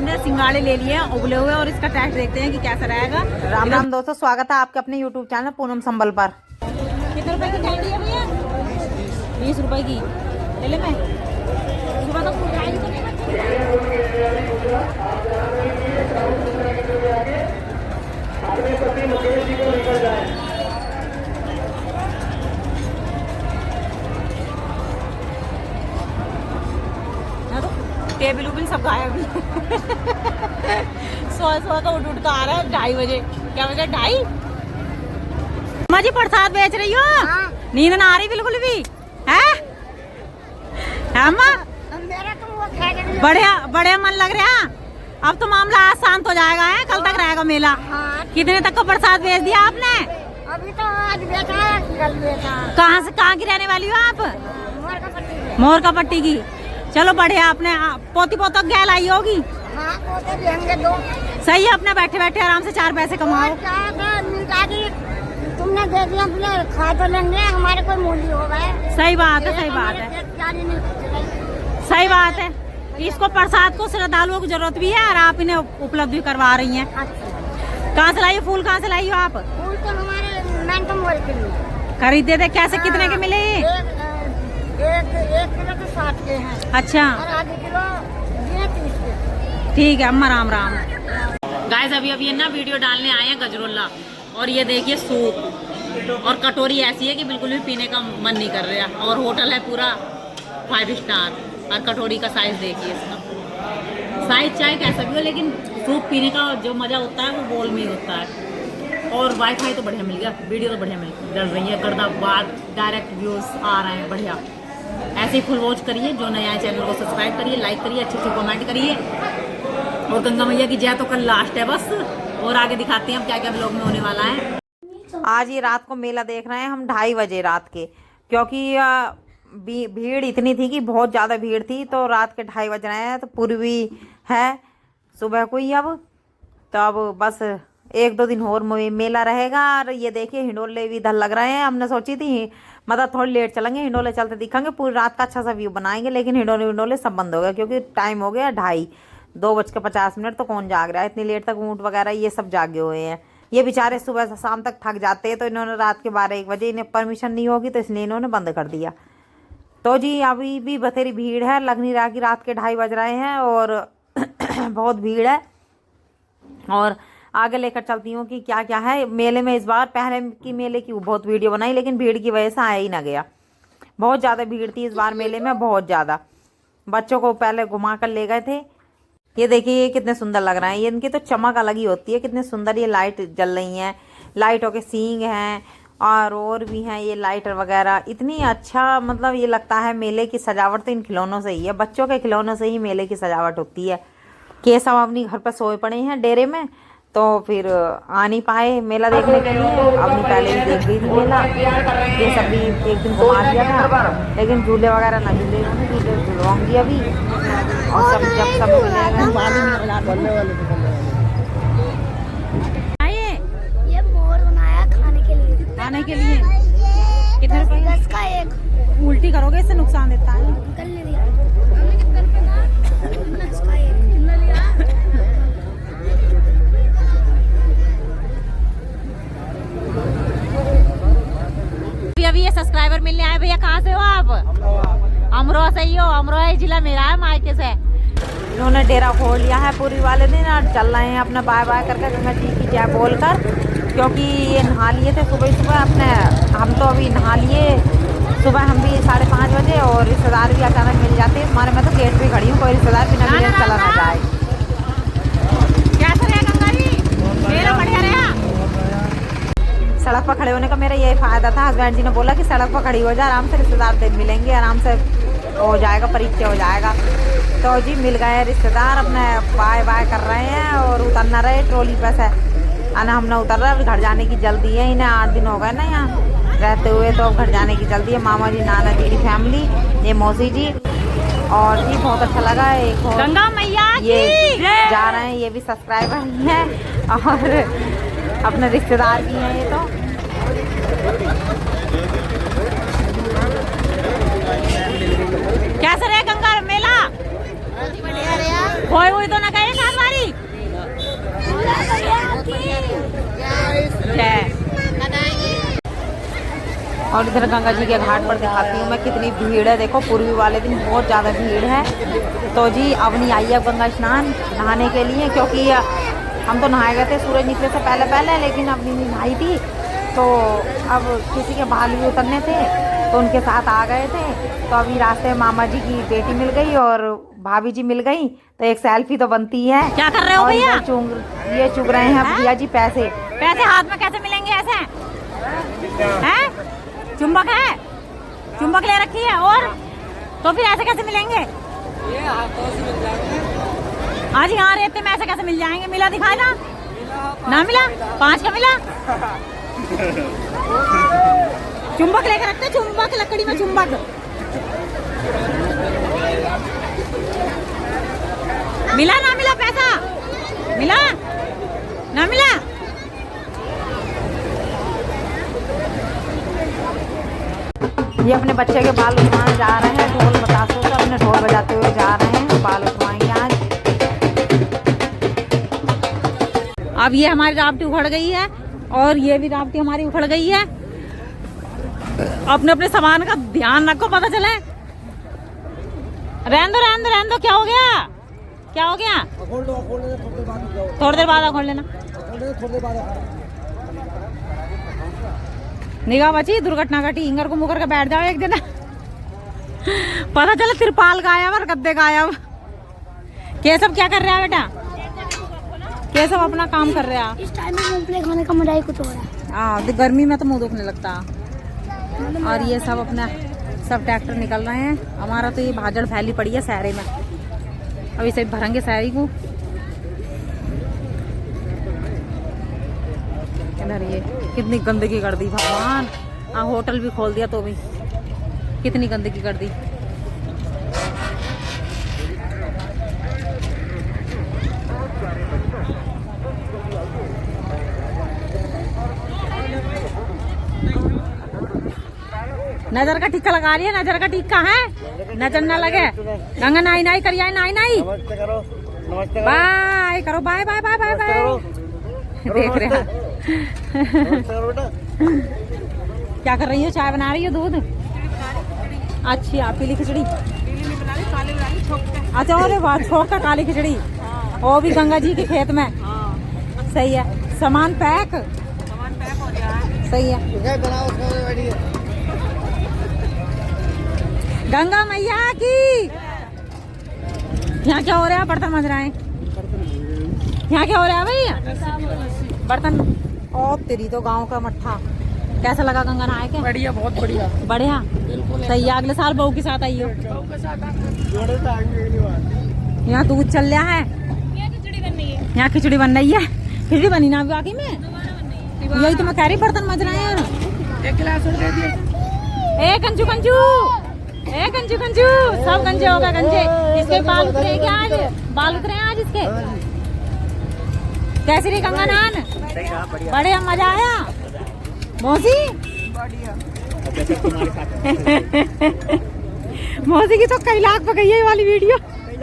हमने सिंगाड़े ले लिए हैं उबले हुए और इसका टेस्ट देखते हैं कि कैसा रहेगा। राम राम दोस्तों, स्वागत है आपके अपने यूट्यूब चैनल पूनम संबल पर। कितने रुपए की थाली है भैया? 20 रुपए की ले ले। मैं सुबह तो फूल आई टेबल उबल सब गायब। सो का उठ का आ रहा है 2:30 बजे। क्या बजे 2:30? अम्मा जी प्रसाद बेच रही हो? नींद ना आ रही बिल्कुल भी है अम्मा? बढ़िया बढ़िया मन लग रहा। अब तो मामला आज शांत हो जाएगा है, कल तक रहेगा मेला। कितने तक का प्रसाद बेच दिया आपने? अभी तो आज बेचा है, कल बेचा। कहाँ की रहने वाली हो आप? मोर का पट्टी की। चलो बढ़िया, आपने पोती पोतों गैल आई होगी। हाँ, पोते भी होंगे 2। सही है, अपने बैठे बैठे आराम से 4 पैसे कमाओ। तुमने दे दिया, अपने खा तो लेंगे, हमारे कोई मूल्य होगा। सही बात है, सही बात है, सही बात है। इसको प्रसाद को श्रद्धालुओं की जरूरत भी है और आप इन्हें उपलब्ध भी करवा रही हैं। कहाँ से लाई हो फूल? कहाँ से लाई हो आप? फूल तो हमारे मैंटम वर्क के लिए खरीदे थे। कैसे कितने के मिले? एक किलो तो 60 के हैं। अच्छा, और आधे किलो 30 के। ठीक है अम्मा, राम राम। गाइस अभी ना वीडियो डालने आए हैं गजरोला, और ये देखिए सूप और कटोरी ऐसी है कि बिल्कुल भी पीने का मन नहीं कर रहा। और होटल है पूरा 5 स्टार, और कटोरी का साइज देखिए इसका। साइज चाहे कैसा भी हो, लेकिन सूप पीने का जो मजा होता है वो बोल में ही होता है। और वाईफाई तो बढ़िया मिल गया, वीडियो तो बढ़िया डल रही है, गर्दा बात डायरेक्ट व्यूज आ रहे हैं बढ़िया। ऐसे ही फुल वॉच करिए। जो नया चैनल को सब्सक्राइब करिए, लाइक करिए, अच्छे अच्छे कमेंट करिए। और गंगा मैया की जय तो कल लास्ट है बस, और आगे दिखाते हैं हम क्या क्या ब्लॉग में होने वाला है। आज ये रात को मेला देख रहे हैं हम 2:30 बजे रात के, क्योंकि भीड़ इतनी थी कि बहुत ज़्यादा भीड़ थी। तो रात के 2:30 बज रहे हैं, तो पूर्वी है सुबह को ही। अब तो अब बस 1-2 दिन और मेला रहेगा। और ये देखिए हिंडोले भी इधर लग रहे हैं। हमने सोची थी मतलब थोड़ी लेट चलेंगे, हिंडोले चलते दिखेंगे, पूरी रात का अच्छा सा व्यू बनाएंगे। लेकिन हिंडोले सब बंद हो गया, क्योंकि टाइम हो गया 2:30, 2:50। तो कौन जाग रहा है इतनी लेट तक? ऊँट वगैरह ये सब जागे हुए हैं। ये बेचारे सुबह से शाम तक थक जाते हैं, तो इन्होंने रात के 12-1 बजे इन्हें परमिशन नहीं होगी, तो इसलिए इन्होंने बंद कर दिया। तो जी अभी भी बथेरी भीड़ है, लग नहीं रहा कि रात के 2:30 बज रहे हैं, और बहुत भीड़ है। और आगे लेकर चलती हूँ कि क्या क्या है मेले में इस बार। पहले की मेले की बहुत वीडियो बनाई, लेकिन भीड़ की वजह से आया ही ना गया। बहुत ज़्यादा भीड़ थी इस बार मेले में, बहुत ज़्यादा। बच्चों को पहले घुमा कर ले गए थे। ये देखिए ये कितने सुंदर लग रहे हैं। ये इनकी तो चमक अलग ही होती है, कितने सुंदर ये लाइट जल रही हैं। लाइटों के सींग हैं और भी हैं ये लाइटर वगैरह। इतनी अच्छा मतलब ये लगता है मेले की सजावट तो इन खिलौनों से ही है। बच्चों के खिलौनों से ही मेले की सजावट होती है। के सब अपनी घर पर सोए पड़े हैं डेरे में, तो फिर आ नहीं पाए मेला देखने के लिए। अपनी पहले ही देख गई थी मेला। ये सब भी एक दिन घुमा दिया था, लेकिन झूले वगैरह ना झूले, झूले झुलवाऊंगी अभी। और सब जब सब ये मोर बनाया खाने के लिए। खाने के लिए कितने रुपए? 10 का एक। उल्टी करोगे इससे नुकसान देता है। कर लिया 10 का एक। अभी ये सब्सक्राइबर मिलने आए। भैया कहाँ से हो आप? अमरोहा से ही हो? अमरोहा जिला मेरा है मायके से। इन्होंने डेरा खोल लिया है पूरी वाले दिन, और चल रहे हैं अपना बाय बाय करके गंगा जी की जय बोल कर। क्योंकि ये नहा लिए थे सुबह सुबह अपने। हम तो अभी नहा लिए सुबह, हम भी 5:30 बजे। और रिश्तेदार भी अचानक मिल जाते हैं हमारे। मैं तो गेट पे खड़ी हूँ, कोई रिश्तेदार बिना मिले चला ना जाए। कैसा रहा गंगा जी? मेरा बढ़िया रहा। सड़क पर खड़े होने का मेरा यही फ़ायदा था। हस्बैंड जी ने बोला कि सड़क पर खड़ी हो जा, आराम से रिश्तेदार मिलेंगे, आराम से हो जाएगा, परिचय हो जाएगा। तो जी मिल गए रिश्तेदार, अपने बाय बाय कर रहे हैं। और उतरना रहे ट्रॉली पे से, आना हमने उतर रहा है। घर जाने की जल्दी है इन्हें, 8 दिन हो गए ना यहाँ रहते हुए, तो अब घर जाने की जल्दी है। मामा जी, नाना जी की फैमिली, ये मौसी जी। और जी बहुत अच्छा लगा। एक और गंगा मैया ये जा रहे हैं, ये भी सब्सक्राइबर ही हैं और अपने रिश्तेदार भी हैं ये। तो कैसा रहा गंगा मेला? खोए हुए तो ना गए ना और इधर गंगा जी के घाट पर दिखाती हूँ मैं कितनी भीड़ है। देखो पूर्वी वाले दिन बहुत ज़्यादा भीड़ है। तो जी अवनी आई है गंगा स्नान नहाने के लिए, क्योंकि हम तो नहाए गए थे सूरज निकले से पहले, लेकिन अवनी नहीं नहाई थी। तो अब किसी के बाल भी उतरने थे तो उनके साथ आ गए थे। तो अभी रास्ते में मामा जी की बेटी मिल गई और भाभी जी मिल गई, तो एक सेल्फी तो बनती है। क्या कर रहे हो भैया? ये चुग रहे हैं भैया जी पैसे। पैसे हाथ में कैसे मिलेंगे ऐसे हैं? चुंबक है, चुंबक ले रखी है, और तो फिर ऐसे कैसे मिलेंगे? ये हाथों से मिल जाएंगे। आज यहाँ रहते में ऐसे कैसे मिल जाएंगे? मिला दिखाए ना मिला 5 का मिला। चुंबक लेकर रखते, चुंबक लकड़ी में चुंबक। मिला ना मिला पैसा? मिला ना मिला? ये अपने बच्चे के बाल उठवाने जा रहे हैं, ढोल बतासों से अपने ढोल बजाते हुए जा रहे हैं, बाल उठवाएंगे आज। अब ये हमारी रावटी उखड़ गई है और ये भी रावटी हमारी उखड़ गई है। अपने अपने सामान का ध्यान रखो, पता चले। रहने दो, क्या हो गया? क्या हो गया? थोड़ी देर बाद खोल लेना। निगाह बची, दुर्घटना घटी, इंगर को मुकर के बैठ जाओ एक दिन। पता चला तिरपाल गायब और गद्दे गायब। केशव क्या कर रहा है बेटा? केशव अपना काम कर रहा है। इस टाइम में मूंगफली खाने का मजा ही कुछ हो रहा है। हाँ, गर्मी में तो मुंह दुखने लगता। और ये सब अपना सब ट्रैक्टर निकल रहे हैं। हमारा तो ये भाजड़ फैली पड़ी है शहरे में। अभी से भरेंगे शहरी को। इधर ये कितनी गंदगी कर दी भगवान। होटल भी खोल दिया तो भी कितनी गंदगी कर दी। नजर का टिक्का लगा रही है, नजर का टिक्का है, नजर ना लगे। गंगा नाई नाई करिए, नाई नाई बाय करो, bye bye bye bye bye. देख रहे हैं क्या कर रही हो? चाय बना रही हो? दूध? अच्छी आप पीली खिचड़ी। अच्छा, अरे वाह, छोक का काली खिचड़ी, वो भी गंगा जी के खेत में। सही है, सामान पैक हो जाए। सही है। गंगा मैया की। यहाँ क्या हो रहा है? बर्तन मज रहे हैं। यहाँ क्या हो रहा है भैया? बर्तन। ओ तेरी तो गांव का मट्ठा। कैसा लगा गंगा नहाए के? बढ़िया, बहुत बढ़िया। बढ़िया, सही है। अगले साल बहू के साथ आई हो। यहाँ दूध चल रहा है, यहाँ खिचड़ी बन रही है। खिचड़ी बनी ना बाकी में? यही तो मैं कह रही, बर्तन मज रहे हैं। एक गिलास और दे दिए। ए कंजू कंजू, ए कंजू कंजू, सब गंजे हो गए, गंजे। इसके बाल उतरे क्या आज? बाल उतरे हैं आज इसके। कैसी रही गंगा नहान? बढ़िया, मजा आया मौसी? मौसी की तो कई लाख पर गई है ये वाली वीडियो। कई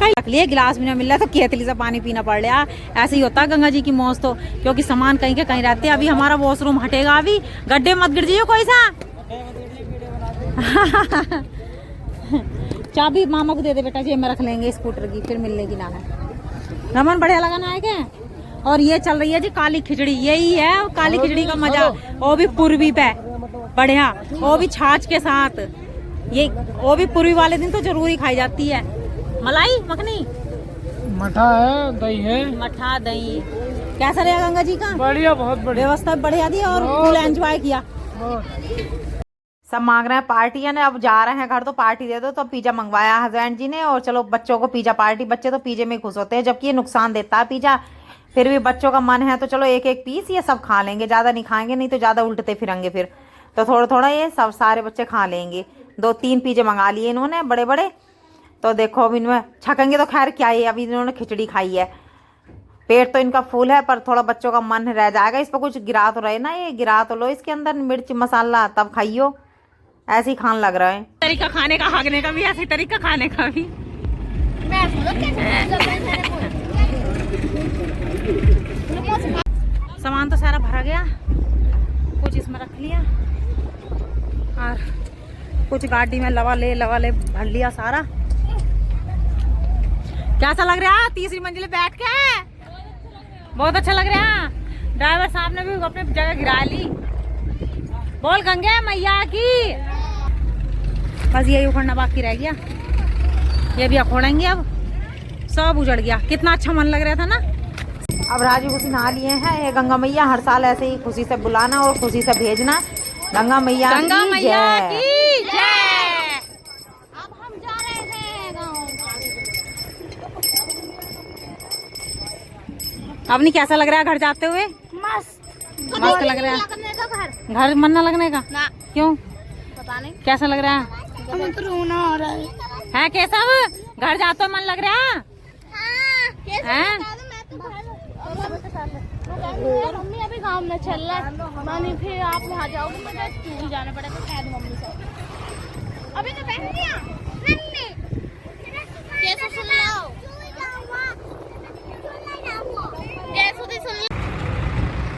लाख लिए, गिलास भी ना मिल रहा तो केतली से पानी पीना पड़ रहा। ऐसे ही होता है गंगा जी की मौज तो, क्योंकि सामान कहीं के कहीं रहते हैं। अभी हमारा वॉशरूम हटेगा, अभी गड्ढे मत गिर जाइए कोई सा। चाबी मामा को दे दे बेटा, जेब में रख लेंगे स्कूटर की, फिर मिलने की ना है। रमन बढ़िया लगा ना है क्या? और ये चल रही है जी काली खिचड़ी। यही है काली खिचड़ी का मजा, वो भी पूर्वी पे बढ़िया, वो भी छाछ के साथ। ये वो भी पूर्वी वाले दिन तो जरूरी खाई जाती है। मलाई मखनी, मठा है, दही है। मठा दही। कैसा रहा गंगा जी का? बढ़िया, बहुत बढ़िया। व्यवस्था बढ़िया दी और फुल एंजॉय किया। सब मांग रहे हैं पार्टी है ना। अब जा रहे हैं घर तो पार्टी दे दो, तो पिज्जा मंगवाया हस्बैंड जी ने। और चलो बच्चों को पिज्जा पार्टी। बच्चे तो पिज्जे में खुश होते हैं, जबकि ये नुकसान देता है पिज्जा। फिर भी बच्चों का मन है तो चलो एक एक पीस ये सब खा लेंगे, ज़्यादा नहीं खाएंगे, नहीं तो ज़्यादा उल्टते फिरेंगे फिर। तो थोड़ा थोड़ा ये सब सारे बच्चे खा लेंगे। 2-3 पिज्जे मंगा लिए इन्होंने बड़े बड़े। तो देखो अब इनमें छकेंगे तो खैर क्या है, अभी इन्होंने खिचड़ी खाई है। पेट तो इनका फूल है, पर थोड़ा बच्चों का मन रह जाएगा। इस पर कुछ गिरा तो रहे ना, ये गिरा तो लो इसके अंदर मिर्च मसाला, तब खाइयो। ऐसे ही खान लग रहा है। तरीका खाने का, हागने का भी ऐसे तरीका, खाने का भी। सामान तो सारा भरा गया, कुछ इसमें रख लिया। सब कुछ गाड़ी में लवा ले भर लिया सारा। कैसा लग रहा है तीसरी मंजिल बैठ के? बहुत अच्छा लग रहा है। ड्राइवर साहब ने भी अपनी जगह गिरा ली। बोल गंगे मैया की। बस यही उखड़ना बाकी रह गया, ये भी अखोड़ेंगे। अब सब उजड़ गया। कितना अच्छा मन लग रहा था ना। अब राजी खुशी नहा लिए हैं। ये गंगा मैया हर साल ऐसे ही खुशी से बुलाना और खुशी से भेजना। गंगा मैया की जय। अब हम जा रहे थे गाँव। अब नहीं कैसा लग रहा है घर जाते हुए? मस्त लग रहा है। लगने का घर मन ना लगने का ना, क्यों? पता नहीं, कैसा लग रहा है? हमें तो रोना हो रहा है। केशव घर जाते हुए मन लग रहा है? हैं? मम्मी अभी गाँव में चल रहा है। मम्मी फिर आप वहाँ जाओगे, मुझे स्कूल जाना पड़ेगा शायद मम्मी से। अभी तो बैठ गया नन्ही। कैसे सुन लो? कैसे सुन लो?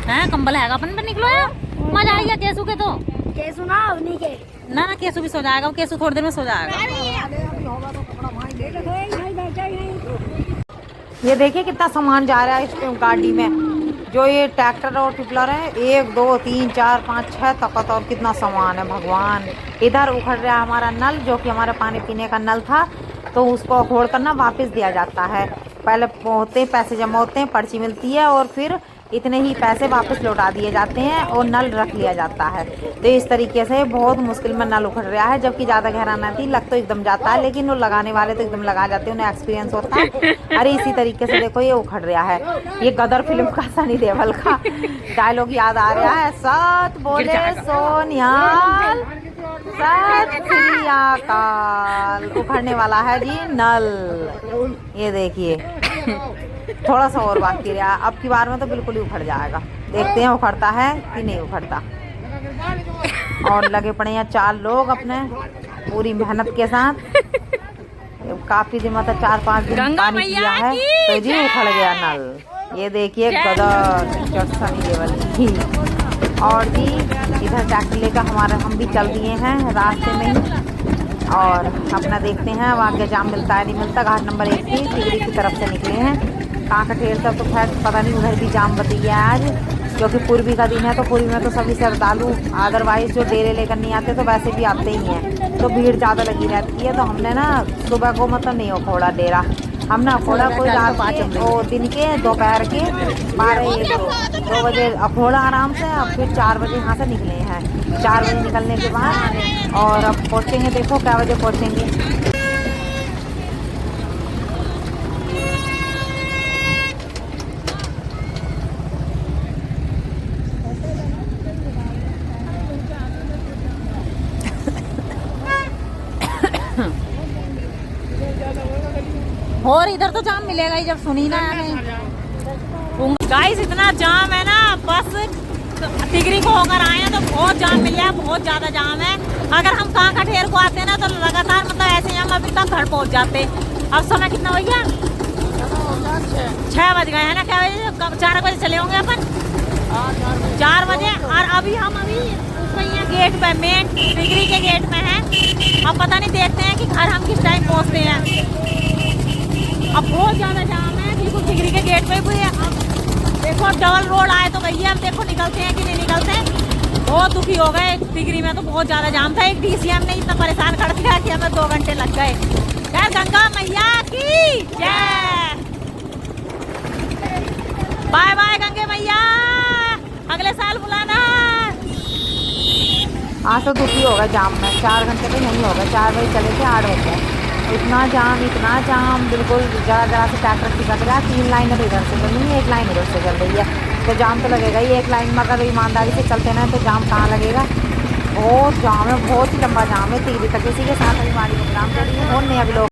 हैं कंबल है अपन पर निकलो यार। मजा आ गया केसू के तो। कैसे ना उन्हीं के ना केसू भी सो जाएगा। वो केसू थोड़ी देर में सो जाएगा। ये देखिए कितना सामान जा रहा है इस गाड़ी में। जो ये ट्रैक्टर और टिपलर है 1 2 3 4 5 6 तक और कितना सामान है भगवान। इधर उखड़ रहा है हमारा नल, जो कि हमारे पानी पीने का नल था, तो उसको खोल कर ना वापस दिया जाता है। पहले होते पैसे जमा होते हैं, पर्ची मिलती है और फिर इतने ही पैसे वापस लौटा दिए जाते हैं और नल रख लिया जाता है। तो इस तरीके से बहुत मुश्किल में नल उखड़ रहा है, जबकि ज़्यादा गहरा नहीं, लग तो एकदम जाता है, लेकिन वो लगाने वाले तो एकदम लगा जाते हैं, उन्हें एक्सपीरियंस होता है। अरे इसी तरीके से देखो ये उखड़ रहा है। ये गदर फिल्म का सनी देओल का डायलॉग याद आ रहा है। सत बोले सोनियाल सत श्री अकाल। उखड़ने वाला है जी नल। ये देखिए थोड़ा सा और बाकी रहा। अब की बार में तो बिल्कुल ही उखड़ जाएगा। देखते हैं उखड़ता है कि नहीं उखड़ता। और लगे पड़े हैं 4 लोग अपने पूरी मेहनत के साथ। काफी दिन मतलब 4-5 दिन पानी पिया है तो जी उखड़ गया नल। ये देखिए गदर सनी देओल की। और जी इधर ट्रैक्टर लेकर हम भी चल दिए हैं रास्ते में ही। और अपना देखते हैं अब आगे जाम मिलता है नहीं मिलता। घाट नंबर 1 की टिगरी की तरफ से निकले हैं। कहाँ का ढेर सब तो खैर पता नहीं, उधर भी जाम बच गया है आज, क्योंकि पूर्वी का दिन है तो पूर्वी में तो सभी श्रद्धालु अदरवाइज जो डेरे लेकर नहीं आते तो वैसे भी आते ही हैं, तो भीड़ ज़्यादा लगी रहती है। तो हमने ना सुबह को मतलब नहीं खोड़ा डेरा, हम ना खोड़ा कोई रात के और दिन के दोपहर के 12-1-2 बजे खोड़ा आराम से। अब फिर 4 बजे यहाँ से निकले हैं। 4 बजे निकलने के बाद और अब पहुँचेंगे, देखो क्या बजे पहुँचेंगे। और इधर तो जाम मिलेगा ही जब सुनी ना गाइस। इतना जाम है ना, बस टिगरी को होकर आए हैं तो बहुत जाम मिल गया, बहुत ज्यादा जाम है। अगर हम कहाँ का ढेर को आते हैं ना तो लगातार मतलब ऐसे हम अभी तक घर पहुँच जाते। अब समय कितना हो गया? 6 बज गए हैं ना। क्या बजे? 4 बजे चले होंगे अपन। 4 बजे। और अभी हम गेट पे मेन टिगरी के गेट में है। अब पता नहीं, देखते हैं कि घर हम किस टाइम पहुँचते हैं। अब बहुत ज़्यादा जाम है बिल्कुल टिगरी के गेट पे भी। अब देखो डबल रोड आए तो भैया अब देखो निकलते हैं कि नहीं निकलते हैं। बहुत दुखी हो गए। टिगरी में तो बहुत ज़्यादा जाम था। एक DCM ने इतना परेशान कर दिया कि हमें 2 घंटे लग गए। जय गंगा मैया की जय। बाय बाय गंगे मैया, अगले साल बुलाना। आज तो दुखी होगा जाम में। 4 घंटे तो नहीं होगा। 4 बजे चले थे 8 बजे। इतना जाम बिल्कुल जरा से ट्रैक्टर टिकट रहा है। 3 लाइन इधर से चल रही है, 1 लाइन इधर से चल रही है, तो जाम तो लगेगा ही। 1 लाइन में अगर ईमानदारी से चलते ना तो जाम कहाँ लगेगा। बहुत जाम है, बहुत ही लंबा जाम है टिगरी तक। इसी के साथ हमारी प्रोग्राम करिए और नया भी लोग